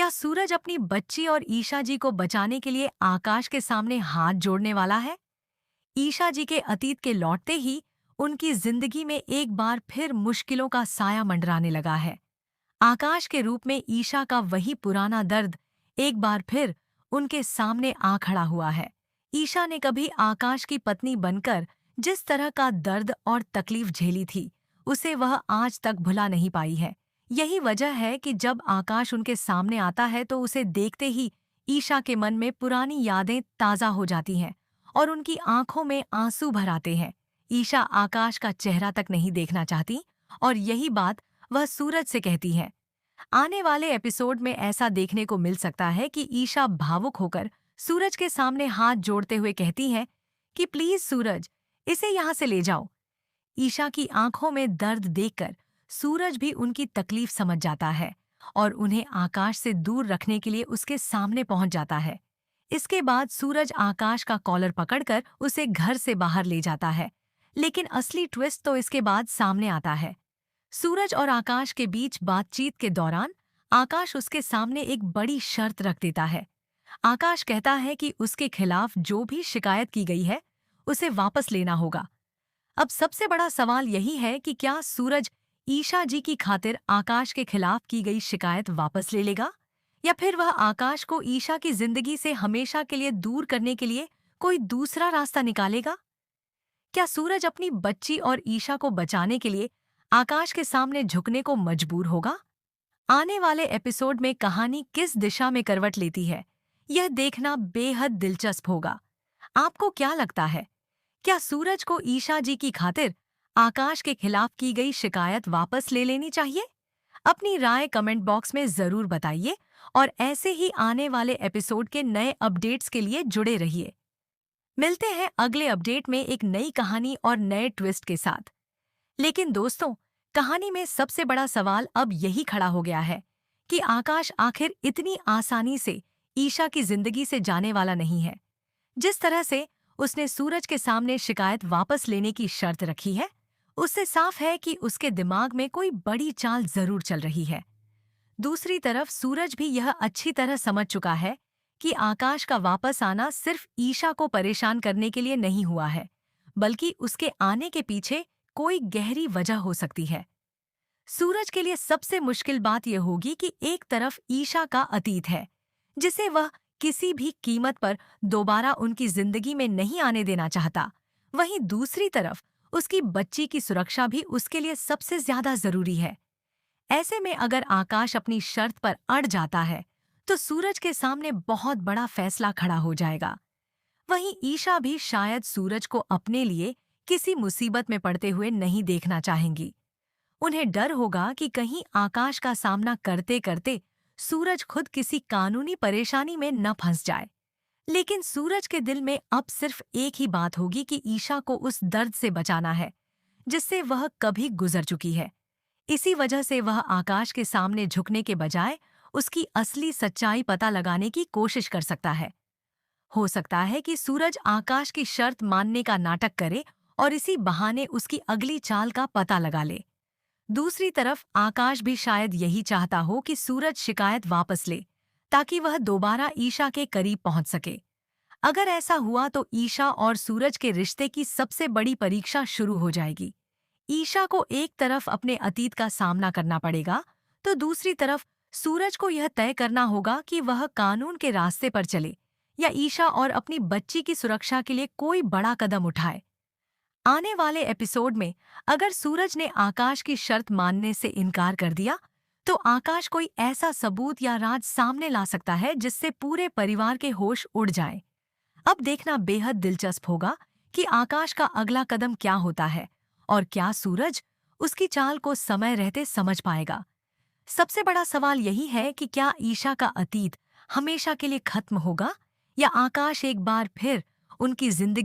क्या सूरज अपनी बच्ची और ईशा जी को बचाने के लिए आकाश के सामने हाथ जोड़ने वाला है? ईशा जी के अतीत के लौटते ही उनकी जिंदगी में एक बार फिर मुश्किलों का साया मंडराने लगा है। आकाश के रूप में ईशा का वही पुराना दर्द एक बार फिर उनके सामने आ खड़ा हुआ है। ईशा ने कभी आकाश की पत्नी बनकर जिस तरह का दर्द और तकलीफ झेली थी, उसे वह आज तक भुला नहीं पाई है। यही वजह है कि जब आकाश उनके सामने आता है तो उसे देखते ही ईशा के मन में पुरानी यादें ताज़ा हो जाती हैं और उनकी आंखों में आंसू भर आते हैं। ईशा आकाश का चेहरा तक नहीं देखना चाहती और यही बात वह सूरज से कहती है। आने वाले एपिसोड में ऐसा देखने को मिल सकता है कि ईशा भावुक होकर सूरज के सामने हाथ जोड़ते हुए कहती है कि प्लीज सूरज, इसे यहाँ से ले जाओ। ईशा की आंखों में दर्द देखकर सूरज भी उनकी तकलीफ समझ जाता है और उन्हें आकाश से दूर रखने के लिए उसके सामने पहुंच जाता है। इसके बाद सूरज आकाश का कॉलर पकड़कर उसे घर से बाहर ले जाता है। लेकिन असली ट्विस्ट तो इसके बाद सामने आता है। सूरज और आकाश के बीच बातचीत के दौरान आकाश उसके सामने एक बड़ी शर्त रख देता है। आकाश कहता है कि उसके खिलाफ जो भी शिकायत की गई है उसे वापस लेना होगा। अब सबसे बड़ा सवाल यही है कि क्या सूरज ईशा जी की खातिर आकाश के खिलाफ की गई शिकायत वापस ले लेगा या फिर वह आकाश को ईशा की जिंदगी से हमेशा के लिए दूर करने के लिए कोई दूसरा रास्ता निकालेगा? क्या सूरज अपनी बच्ची और ईशा को बचाने के लिए आकाश के सामने झुकने को मजबूर होगा? आने वाले एपिसोड में कहानी किस दिशा में करवट लेती है, यह देखना बेहद दिलचस्प होगा। आपको क्या लगता है? क्या सूरज को ईशा जी की खातिर आकाश के खिलाफ की गई शिकायत वापस ले लेनी चाहिए? अपनी राय कमेंट बॉक्स में जरूर बताइए और ऐसे ही आने वाले एपिसोड के नए अपडेट्स के लिए जुड़े रहिए। मिलते हैं अगले अपडेट में एक नई कहानी और नए ट्विस्ट के साथ। लेकिन दोस्तों, कहानी में सबसे बड़ा सवाल अब यही खड़ा हो गया है कि आकाश आखिर इतनी आसानी से ईशा की जिंदगी से जाने वाला नहीं है। जिस तरह से उसने सूरज के सामने शिकायत वापस लेने की शर्त रखी है, उससे साफ है कि उसके दिमाग में कोई बड़ी चाल जरूर चल रही है। दूसरी तरफ सूरज भी यह अच्छी तरह समझ चुका है कि आकाश का वापस आना सिर्फ ईशा को परेशान करने के लिए नहीं हुआ है, बल्कि उसके आने के पीछे कोई गहरी वजह हो सकती है। सूरज के लिए सबसे मुश्किल बात यह होगी कि एक तरफ ईशा का अतीत है, जिसे वह किसी भी कीमत पर दोबारा उनकी जिंदगी में नहीं आने देना चाहता। वहीं दूसरी तरफ उसकी बच्ची की सुरक्षा भी उसके लिए सबसे ज्यादा जरूरी है। ऐसे में अगर आकाश अपनी शर्त पर अड़ जाता है, तो सूरज के सामने बहुत बड़ा फैसला खड़ा हो जाएगा। वहीं ईशा भी शायद सूरज को अपने लिए किसी मुसीबत में पड़ते हुए नहीं देखना चाहेंगी। उन्हें डर होगा कि कहीं आकाश का सामना करते करते सूरज खुद किसी कानूनी परेशानी में न फंस जाए। लेकिन सूरज के दिल में अब सिर्फ एक ही बात होगी कि ईशा को उस दर्द से बचाना है जिससे वह कभी गुजर चुकी है। इसी वजह से वह आकाश के सामने झुकने के बजाय उसकी असली सच्चाई पता लगाने की कोशिश कर सकता है। हो सकता है कि सूरज आकाश की शर्त मानने का नाटक करे और इसी बहाने उसकी अगली चाल का पता लगा ले। दूसरी तरफ आकाश भी शायद यही चाहता हो कि सूरज शिकायत वापस ले, ताकि वह दोबारा ईशा के करीब पहुंच सके। अगर ऐसा हुआ तो ईशा और सूरज के रिश्ते की सबसे बड़ी परीक्षा शुरू हो जाएगी। ईशा को एक तरफ अपने अतीत का सामना करना पड़ेगा, तो दूसरी तरफ सूरज को यह तय करना होगा कि वह कानून के रास्ते पर चले या ईशा और अपनी बच्ची की सुरक्षा के लिए कोई बड़ा कदम उठाए। आने वाले एपिसोड में अगर सूरज ने आकाश की शर्त मानने से इनकार कर दिया, तो आकाश कोई ऐसा सबूत या राज सामने ला सकता है जिससे पूरे परिवार के होश उड़ जाएं। अब देखना बेहद दिलचस्प होगा कि आकाश का अगला कदम क्या होता है और क्या सूरज उसकी चाल को समय रहते समझ पाएगा। सबसे बड़ा सवाल यही है कि क्या ईशा का अतीत हमेशा के लिए खत्म होगा या आकाश एक बार फिर उनकी जिंदगी